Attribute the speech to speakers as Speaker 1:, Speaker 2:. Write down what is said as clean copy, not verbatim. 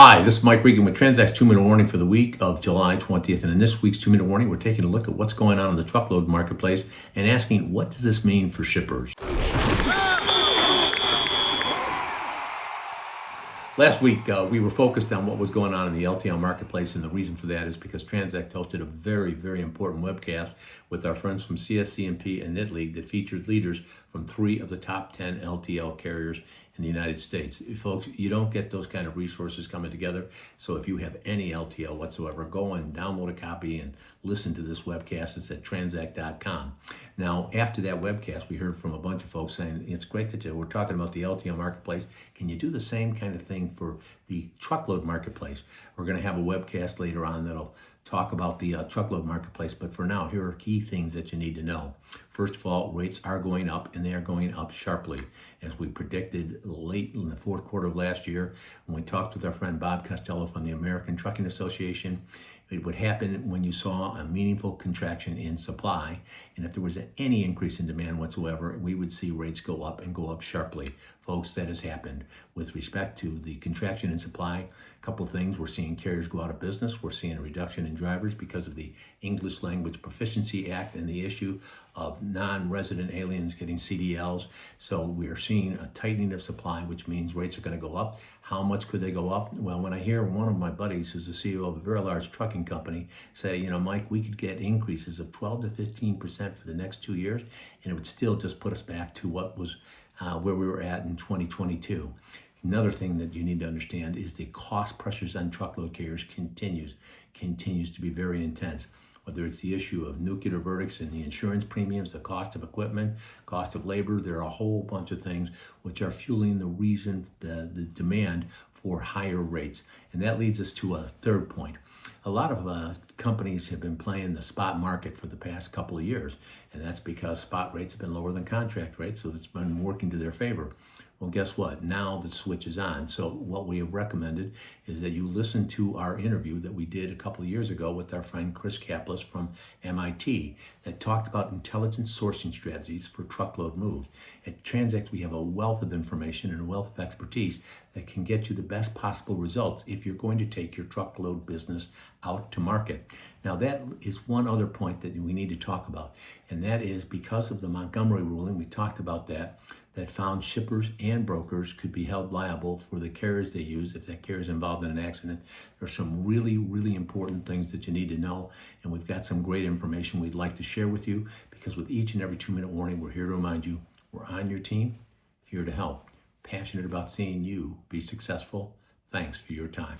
Speaker 1: Hi, this is Mike Regan with Transact's 2-Minute Warning for the week of July 20th. And in this week's 2-Minute Warning, we're taking a look at what's going on in the truckload marketplace and asking, what does this mean for shippers? Last week, we were focused on what was going on in the LTL marketplace, and the reason for that is because Transact hosted a very, very important webcast with our friends from CSCMP and Knit League that featured leaders from 3 of the top 10 LTL carriers in the United States. Folks, you don't get those kind of resources coming together, so if you have any LTL whatsoever, go and download a copy and listen to this webcast. It's at transact.com. Now, after that webcast, we heard from a bunch of folks saying, it's great that we're talking about the LTL marketplace. Can you do the same kind of thing for the truckload marketplace? We're going to have a webcast later on that'll talk about the truckload marketplace, but for now, here are key things that you need to know. First of all, rates are going up, and they are going up sharply, as we predicted late in the fourth quarter of last year when we talked with our friend Bob Costello from the American Trucking Association. It would happen when you saw a meaningful contraction in supply, and if there was any increase in demand whatsoever, we would see rates go up and go up sharply. Folks, that has happened. With respect to the contraction in supply, a couple of things. We're seeing carriers go out of business. We're seeing a reduction in drivers because of the English Language Proficiency Act and the issue of non-resident aliens getting CDLs. So we are seeing a tightening of supply, which means rates are going to go up. How much could they go up? Well, when I hear one of my buddies, who's the CEO of a very large trucking company, say, Mike, we could get increases of 12 to 15% for the next 2 years, and it would still just put us back to what was where we were at in 2022. Another thing that you need to understand is the cost pressures on truckload carriers continues to be very intense. Whether it's the issue of nuclear verdicts and the insurance premiums, the cost of equipment, cost of labor, there are a whole bunch of things which are fueling the demand for higher rates. And that leads us to a third point. A lot of companies have been playing the spot market for the past couple of years, and that's because spot rates have been lower than contract rates, so it's been working to their favor. Well, guess what? Now the switch is on. So what we have recommended is that you listen to our interview that we did a couple of years ago with our friend Chris Kaplis from MIT that talked about intelligent sourcing strategies for truckload moves. At Transact, we have a wealth of information and a wealth of expertise that can get you the best possible results if you're going to take your truckload business out to market. Now, that is one other point that we need to talk about, and that is because of the Montgomery ruling, we talked about that found shippers and brokers could be held liable for the carriers they use if that carrier is involved in an accident. There's some really, really important things that you need to know, and we've got some great information we'd like to share with you, because with each and every 2-minute warning, we're here to remind you we're on your team, here to help, passionate about seeing you be successful. Thanks for your time.